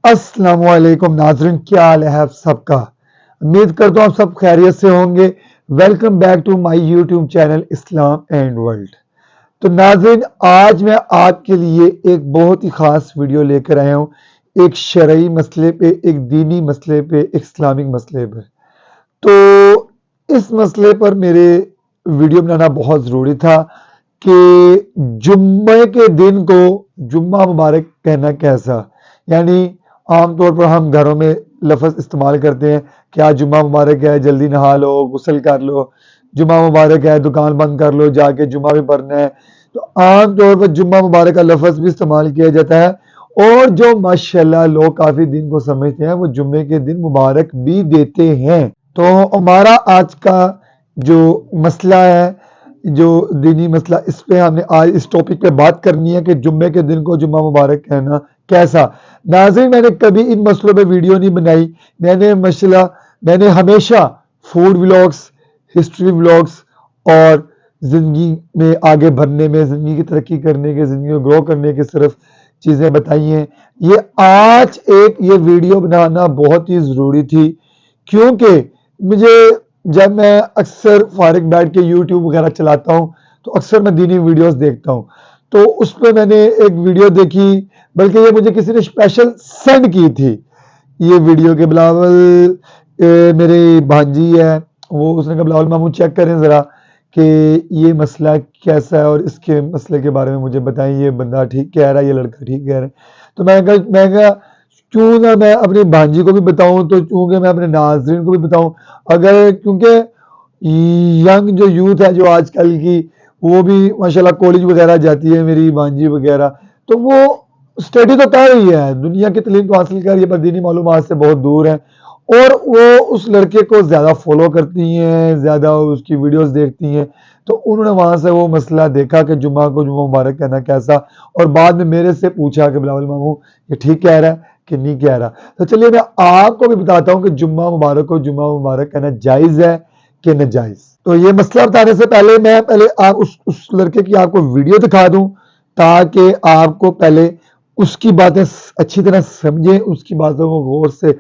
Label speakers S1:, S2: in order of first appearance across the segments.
S1: السلام علیکم ناظرین، کیا حال ہے آپ سب کا؟ امید کرتا ہوں آپ سب خیریت سے ہوں گے۔ Welcome back to my YouTube channel Islam and world. تو ناظرین، آج میں آپ کے لیے ایک بہت ہی خاص ویڈیو لے کر آیا ہوں، ایک شرعی مسئلے پہ، ایک دینی مسئلے پہ، ایک اسلامک مسئلے پہ۔ تو اس مسئلے پر میرے ویڈیو بنانا بہت ضروری تھا کہ جمعے کے دن کو جمعہ مبارک کہنا کیسا، یعنی عام طور پر ہم گھروں میں لفظ استعمال کرتے ہیں کہ آج جمعہ مبارک ہے، جلدی نہا لو، غسل کر لو، جمعہ مبارک ہے، دکان بند کر لو، جا کے جمعہ بھی پڑھنا ہے۔ تو عام طور پر جمعہ مبارک کا لفظ بھی استعمال کیا جاتا ہے، اور جو ماشاءاللہ لوگ کافی دن کو سمجھتے ہیں وہ جمعے کے دن مبارک بھی دیتے ہیں۔ تو ہمارا آج کا جو مسئلہ ہے، جو دینی مسئلہ، اس پہ ہم نے آج اس ٹاپک پہ بات کرنی ہے کہ جمعے کے دن کو جمعہ مبارک کہنا کیسا۔ ناظرین، میں نے کبھی ان مسئلوں پہ ویڈیو نہیں بنائی۔ میں نے ہمیشہ فوڈ ولاگس، ہسٹری ولاگس اور زندگی میں آگے بڑھنے میں، زندگی کی ترقی کرنے کے، زندگی کو گرو کرنے کے صرف چیزیں بتائی ہیں۔ یہ ویڈیو بنانا بہت ہی ضروری تھی، کیونکہ جب میں اکثر فارغ بیٹھ کے یوٹیوب وغیرہ چلاتا ہوں تو اکثر میں دینی ویڈیوز دیکھتا ہوں۔ تو اس پہ میں نے ایک ویڈیو دیکھی، بلکہ یہ مجھے کسی نے اسپیشل سینڈ کی تھی یہ ویڈیو کے بلاول، میری بھانجی ہے وہ، اس نے کہا بلاول ماموں چیک کریں ذرا کہ یہ مسئلہ کیسا ہے اور اس کے مسئلے کے بارے میں مجھے بتائیں، یہ بندہ ٹھیک کہہ رہا ہے، یہ لڑکا ٹھیک کہہ رہا ہے۔ تو میں کہا کیوں نہ میں اپنی بھانجی کو بھی بتاؤں، تو چونکہ میں اپنے ناظرین کو بھی بتاؤں، کیونکہ ینگ جو یوتھ ہے جو آج کل کی، وہ بھی ماشاءاللہ کالج وغیرہ جاتی ہے میری بھانجی وغیرہ، تو وہ اسٹڈی تو کر رہی ہے، دنیا کی تعلیم تو حاصل کر رہی ہے، پر دینی معلومات سے بہت دور ہے، اور وہ اس لڑکے کو زیادہ فالو کرتی ہیں، زیادہ اس کی ویڈیوز دیکھتی ہیں۔ تو انہوں نے وہاں سے وہ مسئلہ دیکھا کہ جمعہ کو جمعہ مبارک کہنا کیسا، اور بعد میں میرے سے پوچھا کہ بلاول ماموں یہ ٹھیک کہہ رہا ہے کہ نہیں کہہ رہا۔ تو چلیے میں آپ کو بھی بتاتا ہوں کہ جمعہ مبارک کو جمعہ مبارک کہنا جائز ہے کہ ناجائز۔ تو یہ مسئلہ بتانے سے پہلے میں آپ اس لڑکے کی آپ کو ویڈیو دکھا دوں، تاکہ آپ کو پہلے اس کی باتیں اچھی طرح سمجھیں، اس کی باتوں کو غور سے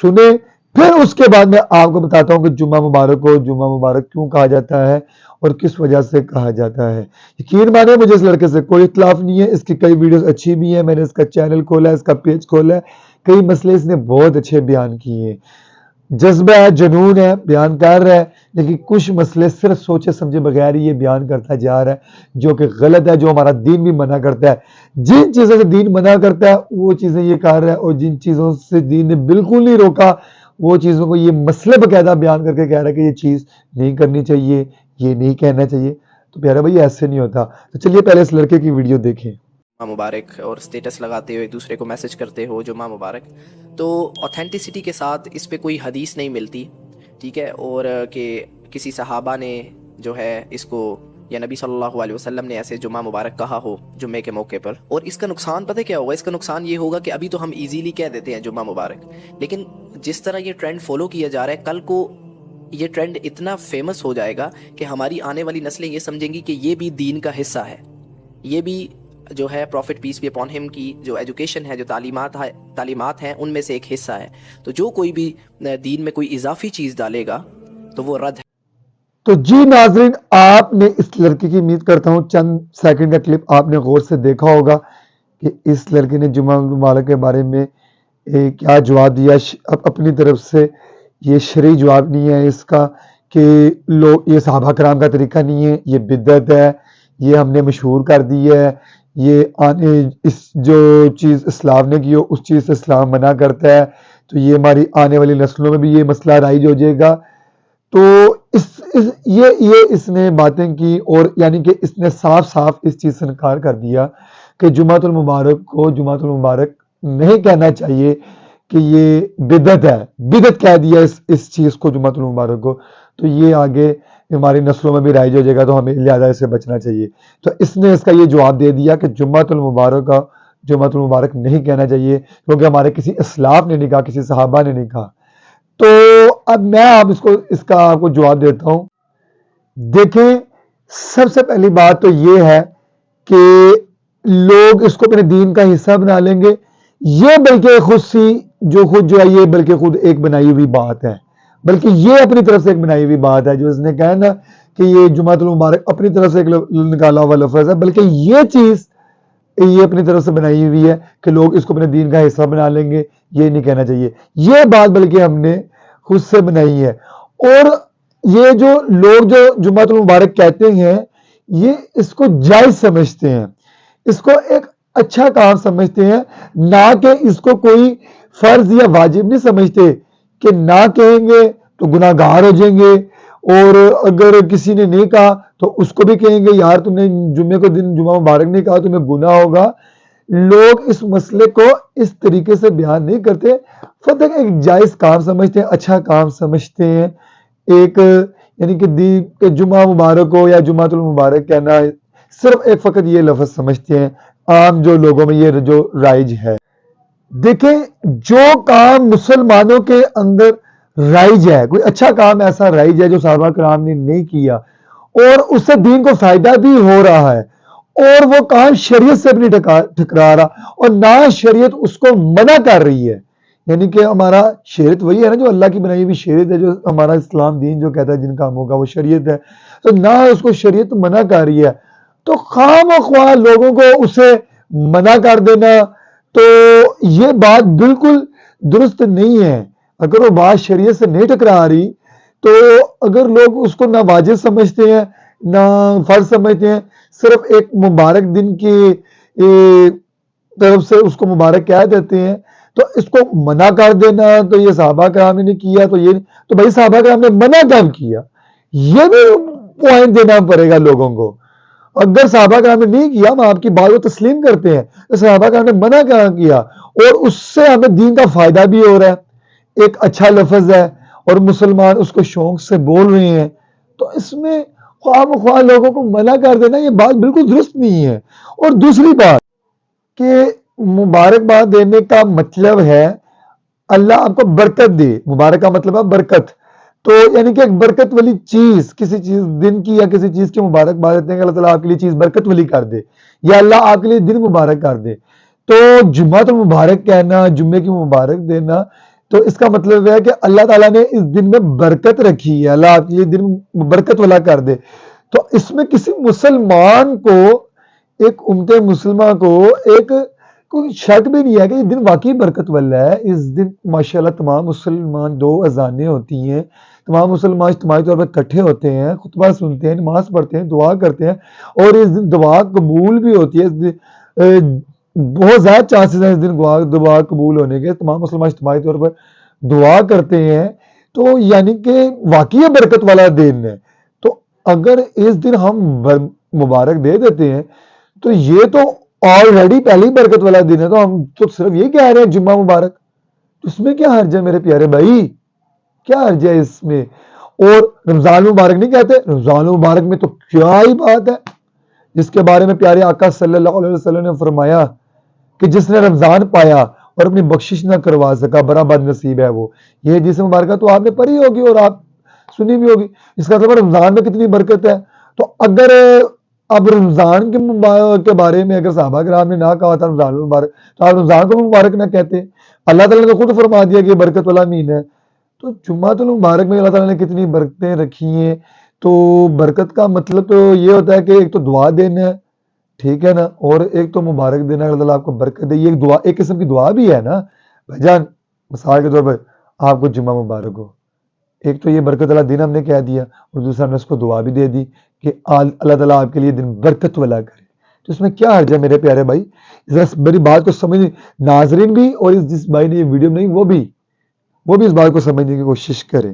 S1: سنیں، پھر اس کے بعد میں آپ کو بتاتا ہوں کہ جمعہ مبارک کو جمعہ مبارک کیوں کہا جاتا ہے اور کس وجہ سے کہا جاتا ہے۔ یقین مانیں مجھے اس لڑکے سے کوئی اختلاف نہیں ہے، اس کی کئی ویڈیوز اچھی بھی ہیں، میں نے اس کا چینل کھولا ہے، اس کا پیج کھولا ہے، کئی مسئلے اس نے بہت اچھے بیان کیے ہیں، جذبہ ہے، جنون ہے، بیان کر رہا ہے، لیکن کچھ مسئلے صرف سوچے سمجھے بغیر ہی یہ بیان کرتا جا رہا ہے، جو کہ غلط ہے، جو ہمارا دین بھی منع کرتا ہے۔ جن چیزوں سے دین منع کرتا ہے وہ چیزیں یہ کر رہا ہے، اور جن چیزوں سے دین نے بالکل نہیں روکا وہ چیزوں کو یہ مسئلے باقاعدہ بیان کر کے کہہ رہا ہے کہ یہ چیز نہیں کرنی چاہیے، یہ نہیں کہنا چاہیے۔ تو پیارا بھائی ایسے نہیں ہوتا۔ تو چلیے پہلے اس لڑکے کی ویڈیو دیکھیں۔
S2: جمعہ مبارک اور سٹیٹس لگاتے ہو، ایک دوسرے کو میسج کرتے ہو جمعہ مبارک، تو اوتھینٹسٹی کے ساتھ اس پہ کوئی حدیث نہیں ملتی، ٹھیک ہے، اور کہ کسی صحابہ نے جو ہے اس کو یا نبی صلی اللہ علیہ وسلم نے ایسے جمعہ مبارک کہا ہو جمعے کے موقع پر۔ اور اس کا نقصان پتہ کیا ہوگا؟ اس کا نقصان یہ ہوگا کہ ابھی تو ہم ایزیلی کہہ دیتے ہیں جمعہ مبارک، لیکن جس طرح یہ ٹرینڈ فالو کیا جا رہا ہے، کل کو یہ ٹرینڈ اتنا فیمس ہو جائے گا کہ ہماری آنے والی نسلیں یہ سمجھیں گی کہ یہ بھی دین کا حصہ ہے، یہ بھی جو ہے profit piece be upon him کی جو ایجوکیشن ہے، جو تعلیمات ہیں، ان میں سے ایک حصہ ہے۔ تو جو کوئی بھی دین میں کوئی اضافی چیز ڈالے گا تو وہ رد ہے۔
S1: تو جی ناظرین، آپ نے اس لڑکی کی، امید کرتا ہوں چند سیکنڈ کا کلپ آپ نے غور سے دیکھا ہوگا کہ اس لڑکے نے جمعہ مبارک کے بارے میں کیا جواب دیا اپنی طرف سے۔ یہ شرعی جواب نہیں ہے اس کا کہ یہ صحابہ کرام کا طریقہ نہیں ہے، یہ بدعت ہے، یہ ہم نے مشہور کر دی ہے، اس جو چیز اسلام نے کی ہو اس چیز سے اسلام منع کرتا ہے، تو یہ ہماری آنے والی نسلوں میں بھی یہ مسئلہ رائج ہو جائے گا۔ تو اس نے باتیں کی، اور یعنی کہ اس نے صاف صاف اس چیز سے انکار کر دیا کہ جمعہ المبارک کو جمعہ المبارک نہیں کہنا چاہیے، کہ یہ بدعت ہے، بدعت کہہ دیا اس چیز کو، جمعہ المبارک کو، تو یہ آگے ہماری نسلوں میں بھی رائج ہو جائے گا، تو ہمیں لہٰذا اسے بچنا چاہیے۔ تو اس نے اس کا یہ جواب دے دیا کہ جمعہ المبارک نہیں کہنا چاہیے، کیونکہ ہمارے کسی اسلاف نے نہیں کہا، کسی صحابہ نے نہیں کہا۔ تو اب میں اس کا آپ کو جواب دیتا ہوں۔ دیکھیں، سب سے پہلی بات تو یہ ہے کہ لوگ اس کو اپنے دین کا حصہ بنا لیں گے، یہ بلکہ خود سی جو ہے یہ بلکہ خود ایک بنائی ہوئی بات ہے، بلکہ یہ اپنی طرف سے ایک بنائی ہوئی بات ہے، جو اس نے کہا نا کہ یہ جمعۃ المبارک اپنی طرف سے ایک نکالا ہوا لفظ ہے، بلکہ یہ چیز یہ اپنی طرف سے بنائی ہوئی ہے کہ لوگ اس کو اپنے دین کا حصہ بنا لیں گے، یہ نہیں کہنا چاہیے، یہ بات بلکہ ہم نے خود سے بنائی ہے۔ اور یہ جو لوگ جو جمعۃ المبارک کہتے ہیں یہ اس کو جائز سمجھتے ہیں، اس کو ایک اچھا کام سمجھتے ہیں، نہ کہ اس کو کوئی فرض یا واجب نہیں سمجھتے کہ نہ کہیں گے تو گناہ گار ہو جائیں گے، اور اگر کسی نے نہیں کہا تو اس کو بھی کہیں گے یار تم نے جمعے کو دن جمعہ مبارک نہیں کہا تمہیں گناہ ہوگا۔ لوگ اس مسئلے کو اس طریقے سے بیان نہیں کرتے، فتح ایک جائز کام سمجھتے ہیں، اچھا کام سمجھتے ہیں، ایک یعنی کہ جمعہ مبارک ہو یا جمعۃ المبارک کہنا صرف ایک فقط یہ لفظ سمجھتے ہیں، عام جو لوگوں میں یہ جو رائج ہے۔ دیکھیں جو کام مسلمانوں کے اندر رائج ہے، کوئی اچھا کام ایسا رائج ہے جو صحابہ کرام نے نہیں کیا اور اس سے دین کو فائدہ بھی ہو رہا ہے، اور وہ کام شریعت سے بھی نہیں ٹکرا رہا اور نہ شریعت اس کو منع کر رہی ہے، یعنی کہ ہمارا شریعت وہی ہے نا جو اللہ کی بنائی ہوئی شریعت ہے، جو ہمارا اسلام دین جو کہتا ہے جن کاموں کا وہ شریعت ہے، تو نہ اس کو شریعت منع کر رہی ہے، تو خواہ مخواہ لوگوں کو اسے منع کر دینا تو یہ بات بالکل درست نہیں ہے۔ اگر وہ بات شریعت سے نہیں ٹکرا رہی تو اگر لوگ اس کو نہ واجب سمجھتے ہیں نہ فرض سمجھتے ہیں، صرف ایک مبارک دن کی طرف سے اس کو مبارک کہہ دیتے ہیں، تو اس کو منع کر دینا تو یہ صحابہ کرام نے کیا تو بھائی صحابہ کرام نے منع کب کیا، یہ بھی پوائنٹ دینا پڑے گا لوگوں کو۔ اگر صحابہ کرام نے نہیں کیا ہم آپ کی بات کو تسلیم کرتے ہیں، تو صحابہ کرام نے منع کیا اور اس سے ہمیں دین کا فائدہ بھی ہو رہا ہے، ایک اچھا لفظ ہے اور مسلمان اس کو شوق سے بول رہے ہیں، تو اس میں خواہ مخواہ لوگوں کو منع کر دینا یہ بات بالکل درست نہیں ہے۔ اور دوسری بات کہ مبارکباد دینے کا مطلب ہے اللہ آپ کو برکت دے، مبارک کا مطلب ہے برکت، تو یعنی کہ ایک برکت والی چیز کسی چیز دن کی یا کسی چیز کی مبارکباد دیتے ہیں کہ اللہ تعالیٰ آپ کے لیے چیز برکت والی کر دے یا اللہ آپ کے لیے دن مبارک کر دے، تو جمعہ تو مبارک کہنا، جمعے کی مبارک دینا، تو اس کا مطلب ہے کہ اللہ تعالیٰ نے اس دن میں برکت رکھی ہے، اللہ آپ کے لیے دن برکت والا کر دے، تو اس میں کسی مسلمان کو، ایک امت مسلمہ کو ایک کوئی شک بھی نہیں ہے کہ یہ دن واقعی برکت والا ہے۔ اس دن ماشاءاللہ تمام مسلمان 2 اذانیں ہوتی ہیں، تمام مسلمان اجتماعی طور پر اکٹھے ہوتے ہیں، خطبہ سنتے ہیں، نماز پڑھتے ہیں، دعا کرتے ہیں، اور اس دن دعا قبول بھی ہوتی ہے، اس دن بہت زیادہ چانسز ہیں اس دن دعا قبول ہونے کے، تمام مسلمان اجتماعی طور پر دعا کرتے ہیں، تو یعنی کہ واقعی برکت والا دن ہے۔ تو اگر اس دن ہم مبارک دے دیتے ہیں تو یہ تو آلریڈی پہلی برکت والا دن ہے، تو ہم تو صرف یہ کہہ رہے ہیں جمعہ مبارک، اس میں کیا حرج ہے میرے پیارے بھائی، کیا حرج ہے اس میں؟ اور رمضان مبارک نہیں کہتے، رمضان مبارک میں تو کیا ہی بات ہے، جس کے بارے میں پیارے آقا صلی اللہ علیہ وسلم نے فرمایا کہ جس نے رمضان پایا اور اپنی بخشش نہ کروا سکا بڑا بد نصیب ہے وہ۔ یہ حدیث مبارکہ تو آپ نے پڑھی ہوگی اور آپ سنی بھی ہوگی، اس کا مطلب رمضان میں کتنی برکت ہے۔ تو اگر اب رمضان کے بارے میں اگر صحابہ کرام نے نہ کہا تھا رمضان مبارک، تو آپ رمضان کو مبارک نہ کہتے، اللہ تعالیٰ نے خود فرما دیا کہ یہ برکت والا مہینہ ہے، تو جمعۃ المبارک میں اللہ تعالیٰ نے کتنی برکتیں رکھی ہیں۔ تو برکت کا مطلب تو یہ ہوتا ہے کہ ایک تو دعا دینا ہے، ٹھیک ہے نا، اور ایک تو مبارک دینا، اللہ تعالیٰ آپ کو برکت دے، یہ ایک دعا، ایک قسم کی دعا بھی ہے نا بھائی جان۔ مثال کے طور پر آپ کو جمعہ مبارک ہو، ایک تو یہ برکت والا دن ہم نے کہہ دیا اور دوسرا ہم نے اس کو دعا بھی دے دی کہ اللہ تعالیٰ آپ کے لیے دن برکت والا کرے، تو اس میں کیا حرج ہے میرے پیارے بھائی؟ میری بات کو سمجھ ناظرین بھی اور جس بھائی نے یہ ویڈیو بنائی وہ بھی اس بات کو سمجھنے کی کوشش کریں۔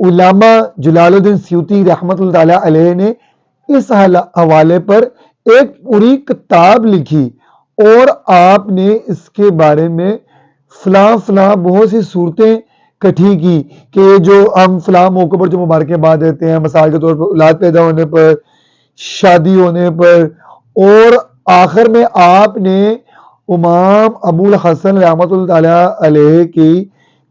S1: علامہ جلال الدین سیوطی رحمۃ اللہ تعالیٰ علیہ نے اس حوالے پر ایک پوری کتاب لکھی اور آپ نے اس کے بارے میں فلاں بہت سی صورتیں کٹھی کی کہ جو ہم فلاں موقع پر جو مبارکباد دیتے ہیں، مثال کے طور پر اولاد پیدا ہونے پر، شادی ہونے پر، اور آخر میں آپ نے امام ابو الحسن رحمۃ اللہ تعالیٰ علیہ کی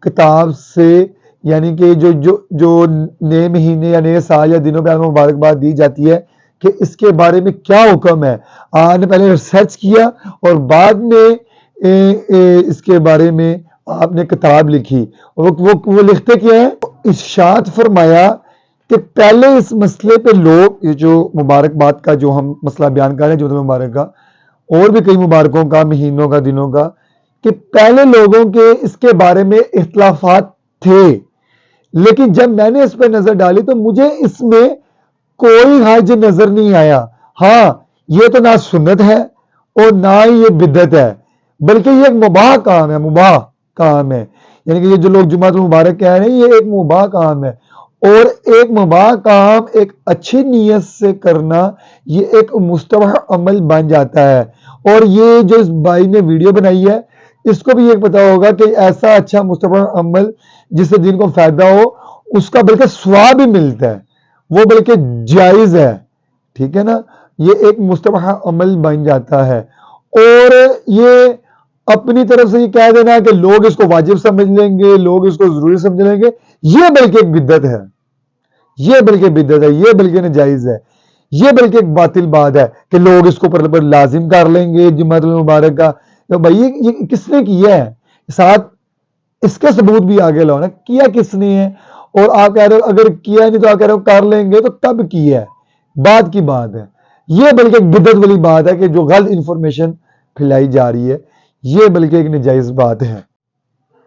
S1: کتاب سے، یعنی کہ جو نئے مہینے یا نئے سال یا دنوں پہ ہمیں مبارکباد دی جاتی ہے کہ اس کے بارے میں کیا حکم ہے، آپ نے پہلے ریسرچ کیا اور بعد میں اس کے بارے میں آپ نے کتاب لکھی. وہ لکھتے کیا ہے؟ ارشاد فرمایا کہ پہلے اس مسئلے پہ لوگ، یہ جو مبارکباد کا جو ہم مسئلہ بیان کر رہے ہیں جمعۃ المبارک کا، اور بھی کئی مبارکوں کا، مہینوں کا، دنوں کا، کہ پہلے لوگوں کے اس کے بارے میں اختلافات تھے، لیکن جب میں نے اس پہ نظر ڈالی تو مجھے اس میں کوئی حرج نظر نہیں آیا. ہاں، یہ تو نہ سنت ہے اور نہ ہی یہ بدعت ہے، بلکہ یہ ایک مباح کام ہے. مباح کام ہے، یعنی کہ یہ جو لوگ جمعۃ المبارک کہہ رہے ہیں، یہ ایک مباح کام ہے. اور ایک مباح کام ایک اچھی نیت سے کرنا، یہ ایک مستحب عمل بن جاتا ہے. اور یہ جو اس بھائی نے ویڈیو بنائی ہے، اس کو بھی یہ پتا ہوگا کہ ایسا اچھا مستحب عمل جس سے دین کو فائدہ ہو، اس کا بلکہ ثواب بھی ملتا ہے، وہ بلکہ جائز ہے. ٹھیک ہے نا؟ یہ ایک مستحب عمل بن جاتا ہے. اور یہ اپنی طرف سے یہ کہہ دینا کہ لوگ اس کو واجب سمجھ لیں گے، لوگ اس کو ضروری سمجھ لیں گے، یہ بلکہ ایک بدعت ہے. یہ بلکہ بدعت ہے، یہ بلکہ ناجائز ہے، یہ بلکہ ایک باطل بات ہے کہ لوگ اس کو پر لازم کر لیں گے جمعۃ المبارک کا. تو بھائی یہ کس نے کیا ہے؟ ساتھ اس کے ثبوت بھی آگے لاؤ نا، کیا کس نے ہے. اور آپ کہہ رہے ہو اگر کیا نہیں تو آپ کہہ رہے ہو کر لیں گے، تو کب کیا ہے؟ بعد کی بات ہے. یہ بلکہ ایک بدعت والی بات ہے کہ جو غلط انفارمیشن پھیلائی جا رہی ہے، یہ بلکہ ایک ناجائز بات ہے.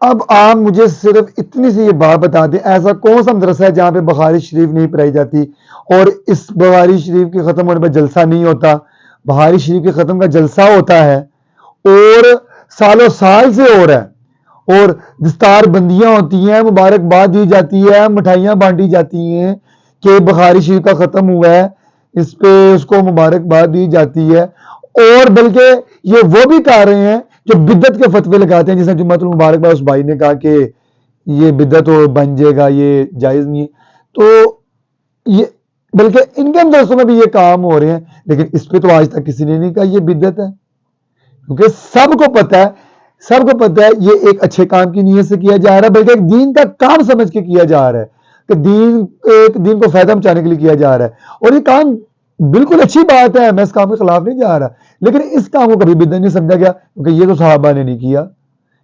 S1: اب آپ مجھے صرف اتنی سی یہ بات بتا دیں، ایسا کون سا مدرسہ ہے جہاں پہ بخاری شریف نہیں پڑھائی جاتی اور اس بخاری شریف کے ختم ہونے پہ جلسہ نہیں ہوتا؟ بخاری شریف کے ختم کا جلسہ ہوتا ہے، اور سالوں سال سے ہو رہا ہے، اور دستار بندیاں ہوتی ہیں، مبارکباد دی جاتی ہے، مٹھائیاں بانٹی جاتی ہیں کہ بخاری شریف کا ختم ہوا ہے، اس پہ اس کو مبارکباد دی جاتی ہے. اور بلکہ یہ وہ بھی کہہ رہے ہیں جو بدعت کے فتوے لگاتے ہیں، جس نے جمعۃ المبارک میں اس بھائی نے کہا کہ یہ بدعت ہو بن جائے گا، یہ جائز نہیں ہے. تو یہ بلکہ ان کے مدرسوں میں بھی یہ کام ہو رہے ہیں، لیکن اس پہ تو آج تک کسی نے نہیں کہا یہ بدعت ہے، کیونکہ سب کو پتہ ہے یہ ایک اچھے کام کی نیت سے کیا جا رہا ہے، بلکہ ایک دین کا کام سمجھ کے کیا جا رہا ہے کہ دین کو فائدہ پہنچانے کے لیے کیا جا رہا ہے. اور یہ کام بالکل اچھی بات ہے، میں اس کام کے خلاف نہیں جا رہا، لیکن اس کام کو کبھی بدعت نہیں سمجھا گیا، کیونکہ یہ تو صحابہ نے نہیں کیا،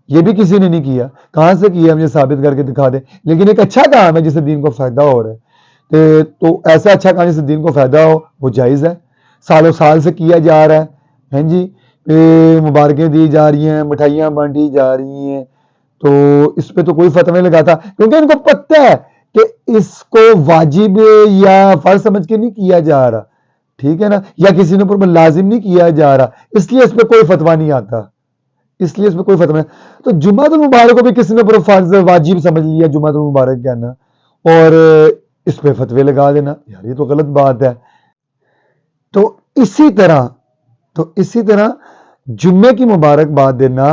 S1: یہ بھی کسی نے نہیں کیا. کہاں سے کیا مجھے ثابت کر کے دکھا دیں. لیکن ایک اچھا کام ہے جس سے دین کو فائدہ ہو رہا ہے، تو ایسا اچھا کام جس سے دین کو فائدہ ہو وہ جائز ہے، سالوں سال سے کیا جا رہا ہے. ہیں جی، مبارکیں دی جا رہی ہیں، مٹھائیاں بانٹی جا رہی ہیں، تو اس پہ تو کوئی فتوی نہیں لگاتا، کیونکہ ان کو پتہ ہے کہ اس کو واجب یا فرض سمجھ کے نہیں کیا جا رہا. ٹھیک ہے نا؟ یا کسی نے پر لازم نہیں کیا جا رہا، اس لیے اس پہ کوئی فتویٰ نہیں آتا، اس لیے اس پہ کوئی فتویٰ نہیں. تو جمعۃ المبارک کو بھی کسی نے پر فرض واجب سمجھ لیا جمعۃ المبارک کہنا، اور اس پہ فتوے لگا دینا، یار یہ تو غلط بات ہے. تو اسی طرح جمعے کی مبارکباد دینا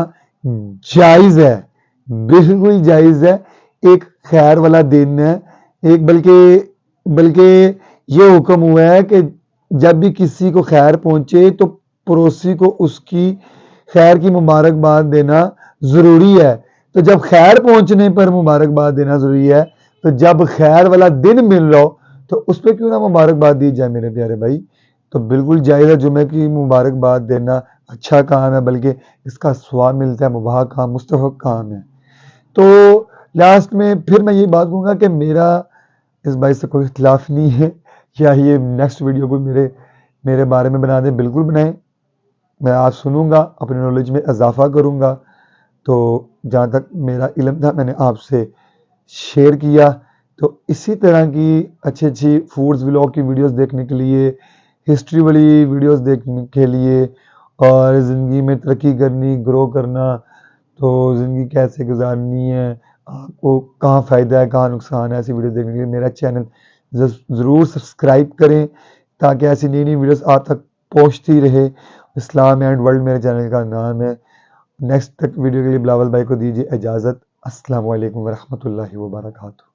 S1: جائز ہے، بالکل جائز ہے. ایک خیر والا دن ہے، ایک بلکہ یہ حکم ہوا ہے کہ جب بھی کسی کو خیر پہنچے تو پڑوسی کو اس کی خیر کی مبارکباد دینا ضروری ہے. تو جب خیر پہنچنے پر مبارکباد دینا ضروری ہے، تو جب خیر والا دن مل رہا ہو تو اس پہ کیوں نہ مبارکباد دی جائے میرے پیارے بھائی. تو بالکل جائز ہے جمعے کی مبارکباد دینا، اچھا کام ہے، بلکہ اس کا ثواب ملتا ہے، مباح کام، مستحب کام ہے. تو لاسٹ میں پھر میں یہ بات کہوں گا کہ میرا اس بھائی سے کوئی اختلاف نہیں ہے، یا یہ نیکسٹ ویڈیو کو میرے بارے میں بنا دیں، بالکل بنائیں، میں آج سنوں گا، اپنے نالج میں اضافہ کروں گا. تو جہاں تک میرا علم تھا میں نے آپ سے شیئر کیا. تو اسی طرح کی اچھی فوڈز ولاگ کی ویڈیوز دیکھنے کے لیے، ہسٹری والی ویڈیوز دیکھنے کے لیے، اور زندگی میں ترقی کرنی، گرو کرنا، تو زندگی کیسے گزارنی ہے، آپ کو کہاں فائدہ ہے کہاں نقصان ہے، ایسی ویڈیوز دیکھنے کے لیے میرا چینل ضرور سبسکرائب کریں، تاکہ ایسی نئی ویڈیوز آپ تک پہنچتی رہے. اسلام اینڈ ورلڈ میرے چینل کا نام ہے. نیکسٹ تک ویڈیو کے لیے بلاول بھائی کو دیجیے اجازت. السلام علیکم ورحمۃ اللہ وبرکاتہ.